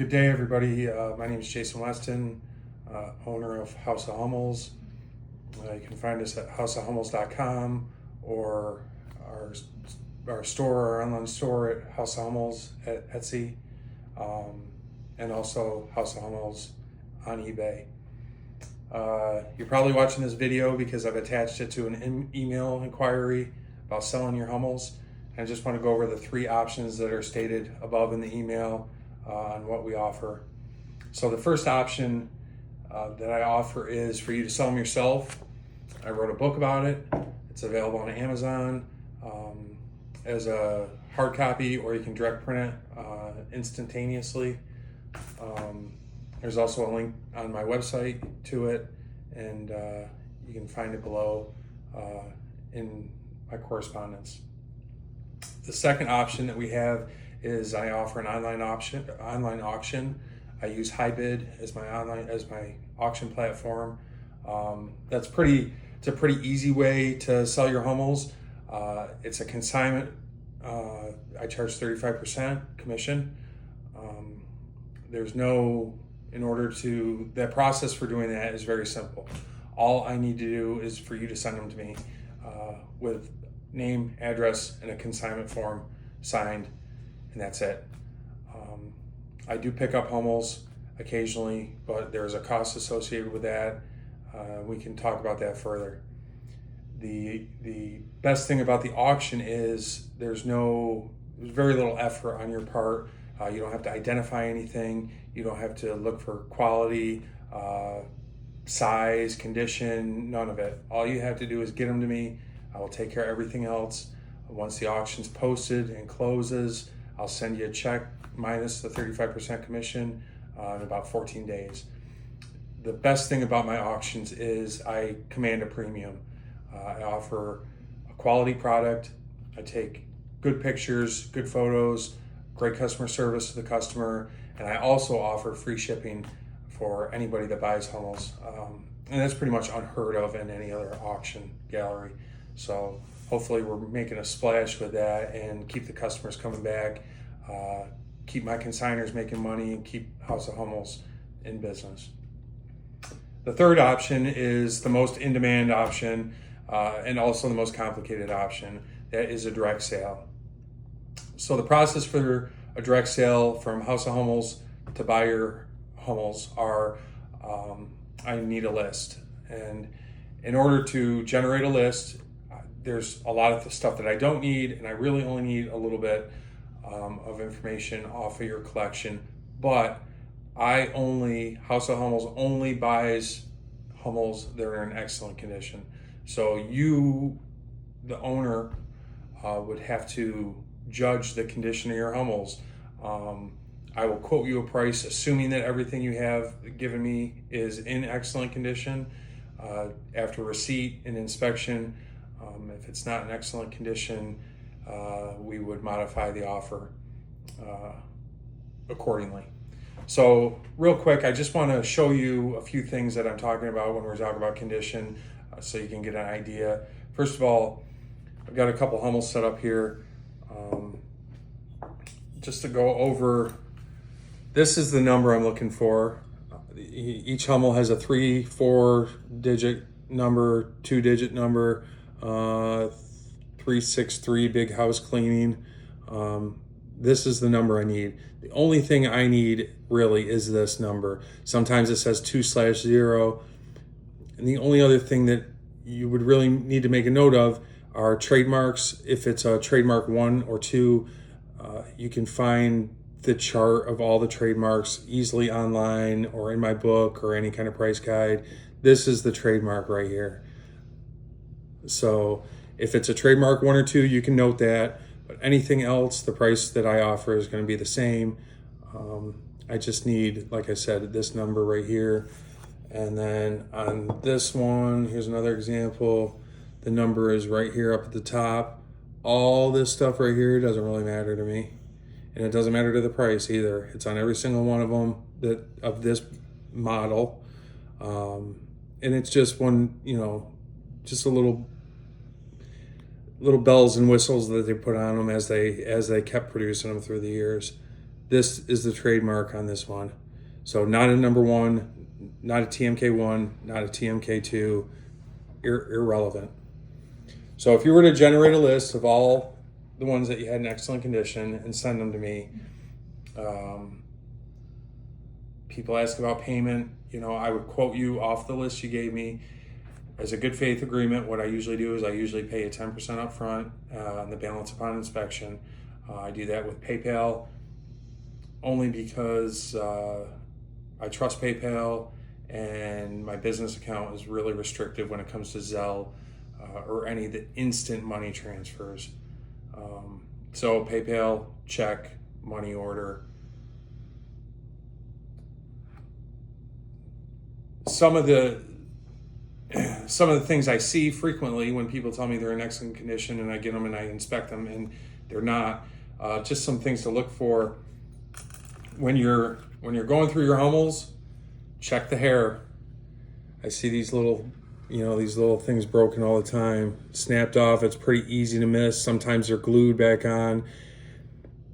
Good day, everybody. My name is Jason Weston, owner of House of Hummels. You can find us at houseofhummels.com or our store, our online store at House of Hummels at Etsy, and also House of Hummels on eBay. You're probably watching this video because I've attached it to an email inquiry about selling your Hummels. I just want to go over the three options that are stated above in the email on what we offer. So the first option that I offer is for you to sell them yourself. I wrote a book about it. It's available on Amazon as a hard copy, or you can direct print it instantaneously. There's also a link on my website to it, and you can find it below in my correspondence. The second option that we have is I offer an online auction. I use HiBid as my auction platform. It's a pretty easy way to sell your Hummels. It's a consignment. I charge 35% commission. That process for doing that is very simple. All I need to do is for you to send them to me with name, address, and a consignment form signed, and that's it. I do pick up Hummels occasionally, but there's a cost associated with that. We can talk about that further. The best thing about the auction is there's very little effort on your part. You don't have to identify anything. You don't have to look for quality, size, condition, none of it. All you have to do is get them to me. I will take care of everything else. Once the auction's posted and closes, I'll send you a check minus the 35% commission in about 14 days. The best thing about my auctions is I command a premium. I offer a quality product. I take good pictures, good photos, great customer service to the customer, and I also offer free shipping for anybody that buys Hummels. And that's pretty much unheard of in any other auction gallery. So hopefully we're making a splash with that and keep the customers coming back, keep my consigners making money, and keep House of Hummels in business. The third option is the most in-demand option and also the most complicated option. That is a direct sale. So the process for a direct sale from House of Hummels to buy your Hummels are I need a list. And in order to generate a list, there's a lot of stuff that I don't need, and I really only need a little bit of information off of your collection. But House of Hummels only buys Hummels that are in excellent condition. So you, the owner, would have to judge the condition of your Hummels. I will quote you a price assuming that everything you have given me is in excellent condition. After receipt and inspection, if it's not in excellent condition, we would modify the offer accordingly. So real quick, I just want to show you a few things that I'm talking about when we're talking about condition so you can get an idea. First of all, I've got a couple Hummels set up here. Just to go over, this is the number I'm looking for. Each Hummel has a 3-4 digit number, 2-digit number, 363 big house cleaning. This is the number I need. The only thing I need really is this number. Sometimes it says 2/0. And the only other thing that you would really need to make a note of are trademarks. If it's a trademark 1 or 2, you can find the chart of all the trademarks easily online or in my book or any kind of price guide. This is the trademark right here. So if it's a trademark 1 or 2, you can note that, but anything else, the price that I offer is going to be the same. I just need, like I said, this number right here. And then on this one, here's another example. The number is right here up at the top. All this stuff right here doesn't really matter to me. And it doesn't matter to the price either. It's on every single one of them of this model. And it's just just a little bells and whistles that they put on them as they kept producing them through the years. this is the trademark on this one. So not a number one, not a TMK1, not a TMK2, irrelevant. So if you were to generate a list of all the ones that you had in excellent condition and send them to me, people ask about payment, I would quote you off the list you gave me. As a good faith agreement, what I usually do is I usually pay a 10% up front and the balance upon inspection. I do that with PayPal only because I trust PayPal, and my business account is really restrictive when it comes to Zelle or any of the instant money transfers. So PayPal, check, money order. Some of the things I see frequently when people tell me they're in excellent condition and I get them and I inspect them and they're not, just some things to look for. When you're going through your Hummels, check the hair. I see these little things broken all the time, snapped off. It's pretty easy to miss. Sometimes they're glued back on.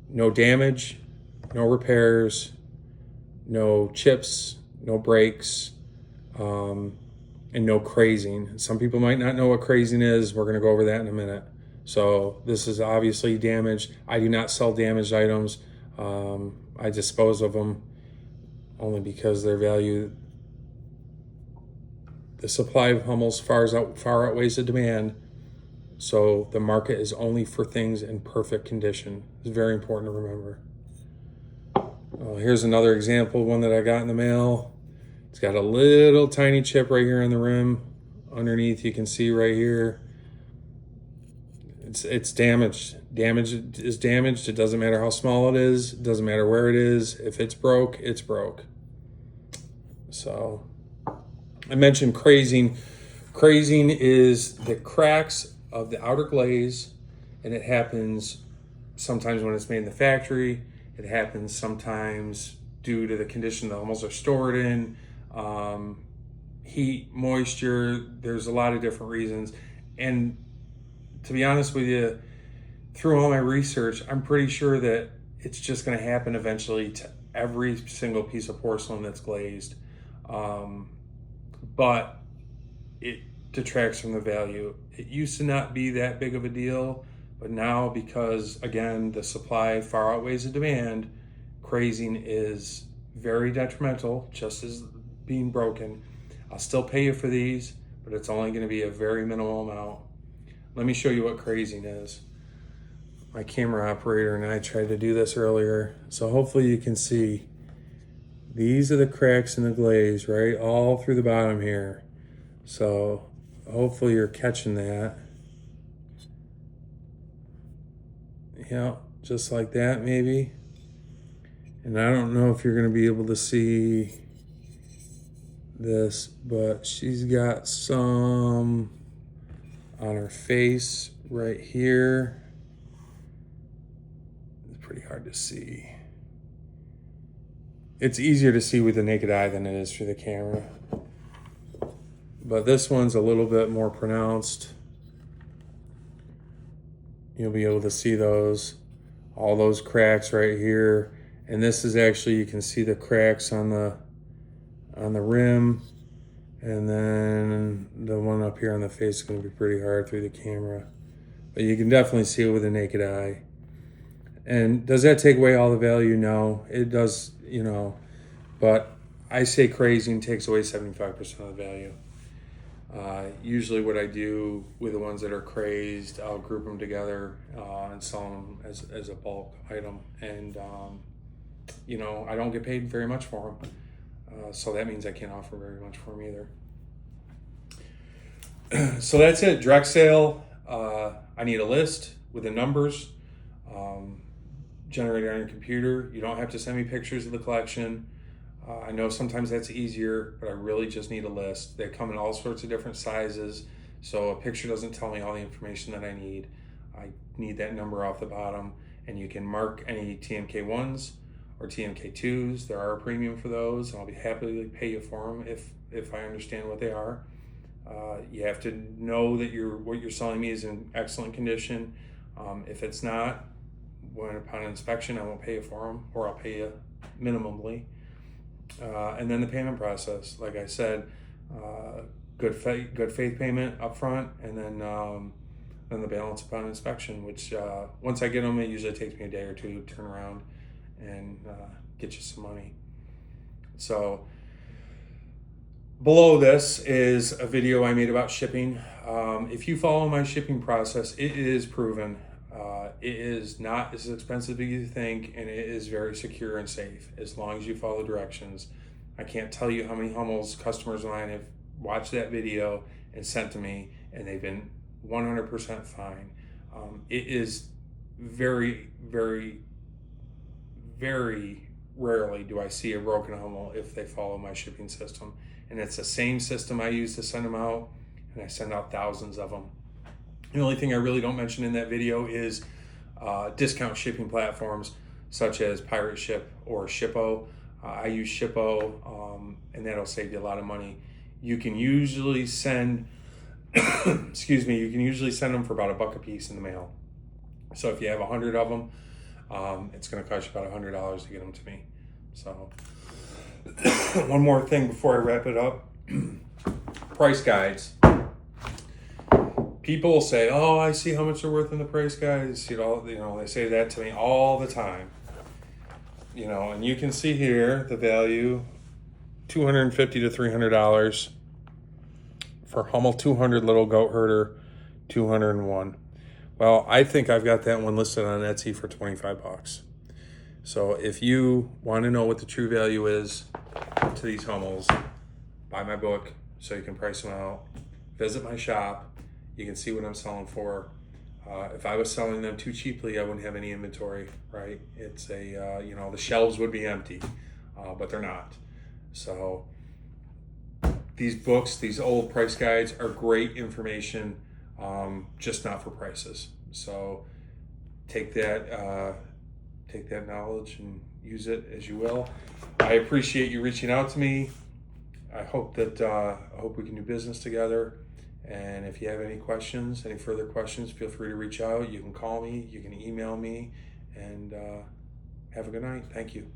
No damage, no repairs, no chips, no breaks, and no crazing. Some people might not know what crazing is. We're going to go over that in a minute. So this is obviously damaged. I do not sell damaged items. I dispose of them only because their value, the supply of Hummels far outweighs the demand. So the market is only for things in perfect condition. It's very important to remember. Here's another example, one that I got in the mail. It's got a little tiny chip right here on the rim. Underneath, you can see right here. It's damaged. Damage is damaged. It doesn't matter how small it is. It doesn't matter where it is. If it's broke, it's broke. So I mentioned crazing. Crazing is the cracks of the outer glaze, and it happens sometimes when it's made in the factory. It happens sometimes due to the condition the Hummels are stored in, heat, moisture. There's a lot of different reasons. And to be honest with you, through all my research, I'm pretty sure that it's just going to happen eventually to every single piece of porcelain that's glazed. But it detracts from the value. It used to not be that big of a deal, but now, because again, the supply far outweighs the demand, crazing is very detrimental, just as being broken. I'll still pay you for these, but it's only going to be a very minimal amount. Let me show you what crazing is. My camera operator and I tried to do this earlier, so hopefully you can see. These are the cracks in the glaze, right? All through the bottom here. So hopefully you're catching that. Yeah, just like that maybe. And I don't know if you're going to be able to see this, but she's got some on her face right here. It's pretty hard to see. It's easier to see with the naked eye than it is through the camera. But this one's a little bit more pronounced. You'll be able to see all those cracks right here. And this is actually, you can see the cracks on the rim. And then the one up here on the face is going to be pretty hard through the camera. But you can definitely see it with the naked eye. And does that take away all the value? No, it does, but I say crazing takes away 75% of the value. Usually what I do with the ones that are crazed, I'll group them together and sell them as a bulk item. And, I don't get paid very much for them. So that means I can't offer very much for them either. So that's it, direct sale. I need a list with the numbers generated on your computer. You don't have to send me pictures of the collection. I know sometimes that's easier, but I really just need a list. They come in all sorts of different sizes, so a picture doesn't tell me all the information that I need. I need that number off the bottom, and you can mark any TMK1s or TMK2s. There are a premium for those, and I'll be happy to pay you for them if I understand what they are. You have to know that what you're selling me is in excellent condition. If it's not, when upon inspection, I won't pay you for them, or I'll pay you minimally. And then the payment process, like I said, good faith payment up front, and then the balance upon inspection, which once I get them, it usually takes me a day or two to turn around and get you some money. So below this is a video I made about shipping. If you follow my shipping process, it is proven. It is not as expensive as you think, and it is very secure and safe as long as you follow directions. I can't tell you how many Hummels customers of mine have watched that video and sent to me, and they've been 100% fine. It is very, very, very rarely do I see a broken Hummel if they follow my shipping system. And it's the same system I use to send them out, and I send out thousands of them. The only thing I really don't mention in that video is discount shipping platforms such as Pirate Ship or Shippo. I use Shippo, and that'll save you a lot of money. You can usually send, excuse me, you can usually send them for about $1 a piece in the mail. So if you have 100 of them, it's going to cost you about $100 to get them to me. So one more thing before I wrap it up. Price guides. People will say, "Oh, I see how much they're worth in the price guides." They say that to me all the time. And you can see here the value, $250 to $300 for Hummel 200 little goat herder, 201. Well, I think I've got that one listed on Etsy for $25. So if you want to know what the true value is to these Hummels, buy my book so you can price them out. Visit my shop. You can see what I'm selling for. If I was selling them too cheaply, I wouldn't have any inventory, right? It's the shelves would be empty, but they're not. So these books, these old price guides are great information, just not for prices. So take that knowledge and use it as you will. I appreciate you reaching out to me. I hope we can do business together. And if you have any further questions, feel free to reach out. You can call me, you can email me, and have a good night. Thank you.